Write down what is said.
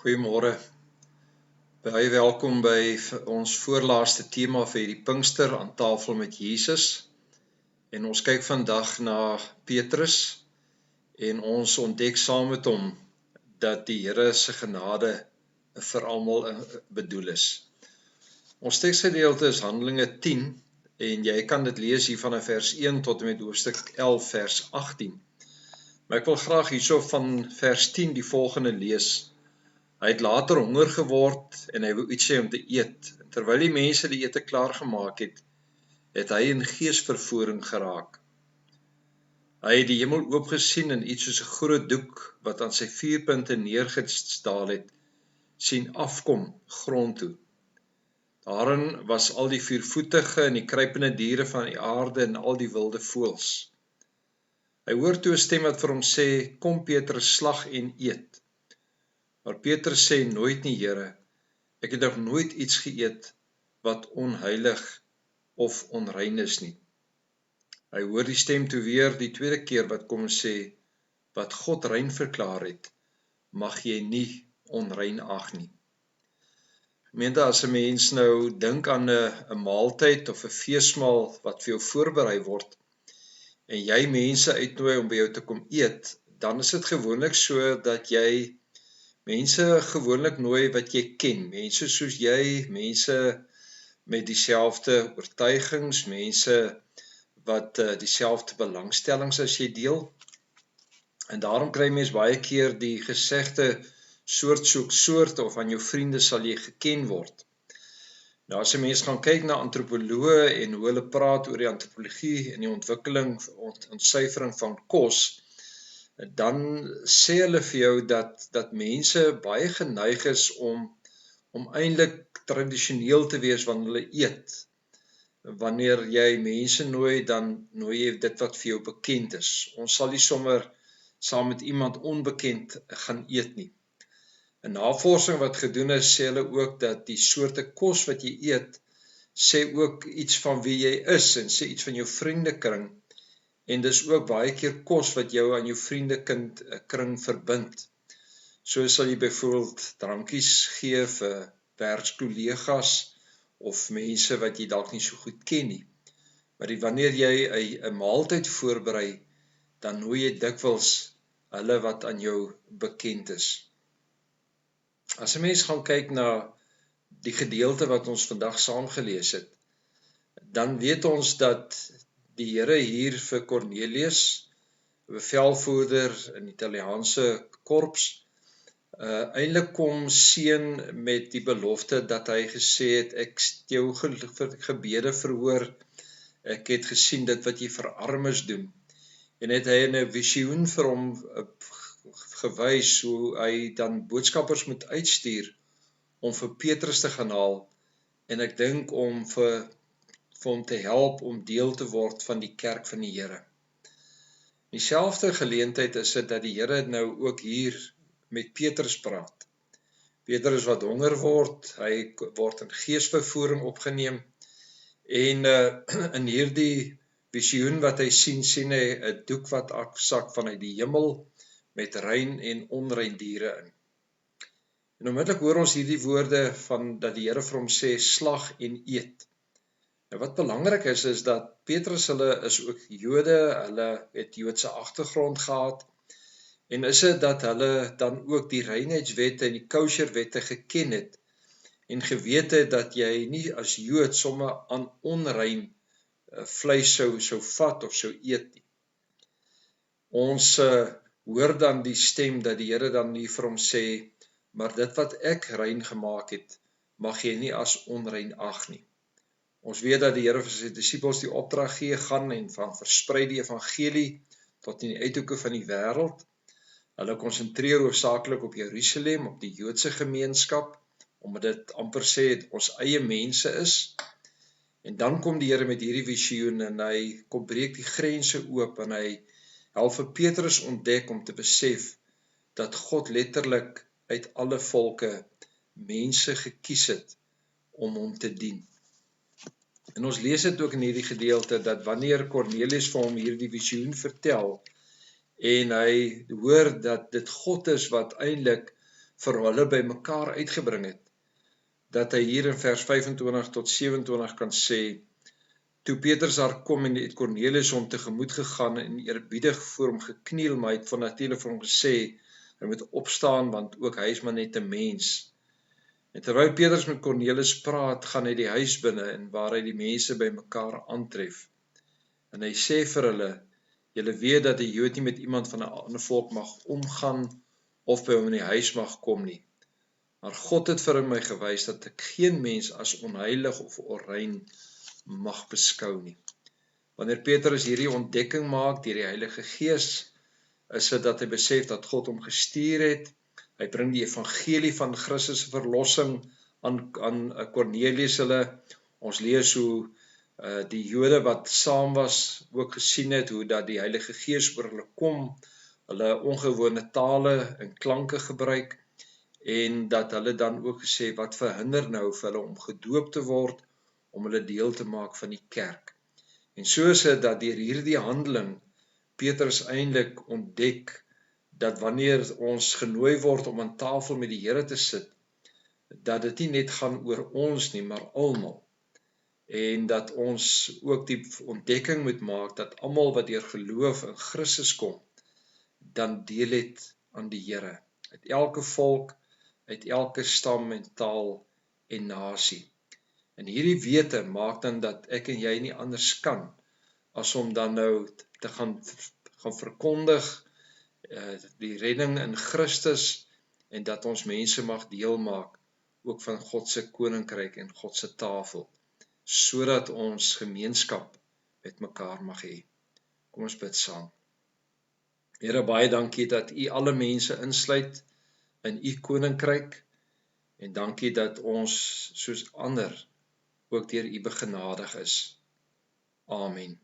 Goeiemôre. Baie welkom by ons voorlaaste tema vir die Pinkster aan tafel met Jesus. En ons kyk vandag na Petrus en ons ontdek saam met hom dat die Here se genade vir almal bedoel is. Ons teksgedeelte is Handelinge 10 en jy kan dit lees hier vanaf vers 1 tot en met hoofstuk 11 vers 18. Maar ek wil graag hierso van vers 10 die volgende lees. Hy het later honger geword en hy wou iets hê om te eet. Terwyl die mense die ete klaar gemaak het, het hy in geesvervoering geraak. Hy het die hemel oop gesien en iets soos 'n groot doek wat aan sy 4 punte neergestaal het, sien afkom grond toe. Daarin was al die viervoetige en die kruipende diere van die aarde en al die wilde voëls. Hy hoor toe 'n stem wat vir hom sê: "Kom Petrus, slag en eet." Maar Petrus sê: "Nooit nie, Here. Ek het nog nooit iets geëet wat onheilig of onrein is nie." Hy hoor die stem toe weer die tweede keer wat kom sê: "Wat God rein verklaar het, mag jy nie onrein ag nie." Gemeente, as 'n mens nou dink aan 'n maaltyd of 'n feesmaal wat vir jou voorberei word en jy mense uitnooi om by jou te kom eet, dan is dit gewoonlik so dat jy mense gewoonlik nooi wat jy ken, mense soos jy, mense met dieselfde oortuigings, mense wat dieselfde belangstellings as jy deel. En daarom kry mens baie keer die gesegde soort soek soort of aan jou vriende sal jy geken word. Nou as 'n mens gaan kyk na antropoloë en hoe hulle praat oor die antropologie en die ontwikkeling, ontsyfering van kos, dan sê hulle vir jou dat mense baie geneig is om eintlik tradisioneel te wees wanneer hulle eet. Wanneer jy mense nooi, dan nooi jy dit wat vir jou bekend is. Ons sal nie sommer saam met iemand onbekend gaan eet nie. 'n Navorsing wat gedoen is, sê hulle ook dat die soorte kos wat jy eet, sê ook iets van wie jy is en sê iets van jou vriendekring. En dis ook baie keer kos wat jou aan jou vriendekring verbind. So sal jy byvoorbeeld drankies gee vir werkskollegas of mense wat jy dalk nie so goed ken nie. Maar wanneer jy 'n maaltyd voorberei, dan nooi jy dikwels hulle wat aan jou bekend is. As 'n mens gaan kyk na die gedeelte wat ons vandag saam gelees het, dan weet ons dat die Here hier vir Cornelius, 'n bevelvoerder in die Italiaanse korps, eintlik kom seën met die belofte dat hy gesê het: "Ek het jou gebede verhoor, ek het gesien dit wat jy vir armes doen." En het hy in 'n visioen vir hom gewys hoe hy dan boodskappers moet uitstuur om vir Petrus te gaan haal, en ek dink om vir hom te help om deel te word van die kerk van die Here. Dieselfde geleentheid is dit dat die Here nou ook hier met Petrus praat. Petrus wat honger word, hy word in geesvervoering opgeneem, en in hierdie visioen wat hy sien hy 'n doek wat afsak vanuit die hemel met rein en onrein diere in. En onmiddellik hoor ons hierdie woorde van dat die Here vir hom sê: "Slag en eet." Nou wat belangrik is dat Petrus, hulle is ook Jode, hulle het Joodse agtergrond gehad, en is dit dat hulle dan ook die reinheidswette en die kosherwette geken het, en geweet het dat jy nie as Jood sommer aan onrein vleis sou vat of sou eet nie. Ons hoor dan die stem dat die Here dan nie vir hom sê: "Maar dit wat ek rein gemaak het, mag jy nie as onrein ag nie." Ons weet dat die Here vir sy disippels die opdrag gee: "Gaan en versprei die evangelie tot in die uithoeke van die wêreld." Hulle konsentreer hoofsaaklik op Jerusalem, op die Joodse gemeenskap, omdat dit amper sê ons eie mense is. En dan kom die Here met hierdie visioen en hy kom breek die grense oop en hy help vir Petrus ontdek om te besef dat God letterlik uit alle volke mense gekies het om hom te dien. En ons lees dit ook in hierdie gedeelte dat wanneer Cornelius vir hom hierdie visioen vertel en hy hoor dat dit God is wat eintlik vir hulle by mekaar uitgebring het, dat hy hier in vers 25 tot 27 kan sê, toe Petrus daar kom en het Kornelius hom tegemoet gegaan en eerbiedig voor hom gekniel, maar hy het van natuurlik vir hom gesê, hy moet opstaan, want ook hy is maar net 'n mens. En terwyl Petrus met Kornelius praat, gaan hy die huis binne en waar hy die mense by mekaar aantref. En hy sê vir hulle, julle weet dat 'n Jood nie met iemand van 'n ander volk mag omgaan of by hom in die huis mag kom nie. Maar God het vir my gewys dat ek geen mens as onheilig of onrein mag beskou nie. Wanneer Petrus hierdie ontdekking maak deur die Heilige Gees, is dit dat hy besef dat God hom gestuur het. Hy bring die evangelie van Christus se verlossing aan Kornelius hulle. Ons lees hoe die Jode wat saam was ook gesien het hoe dat die Heilige Gees oor hulle kom, hulle ongewone tale en klanke gebruik, en dat hulle dan ook gesê, wat verhinder nou vir hulle om gedoop te word, om hulle deel te maak van die kerk. En so is dit dat deur hierdie handeling Petrus eintlik ontdek dat wanneer ons genooi word om aan tafel met die Here te sit, dat dit nie net gaan oor ons nie, maar almal. En dat ons ook die ontdekking moet maak dat almal wat deur geloof in Christus kom, dan deel het aan die Here. Uit elke volk, uit elke stam en taal en nasie. En hierdie wete maak dan dat ek en jy nie anders kan as om dan nou te gaan verkondig die redding in Christus en dat ons mense mag deel maak ook van God se koninkryk en God se tafel, sodat ons gemeenskap met mekaar mag hê. Kom ons bid saam. Here, baie dankie dat U alle mense insluit in U koninkryk en dankie dat ons soos ander ook deur U begenadig is. Amen.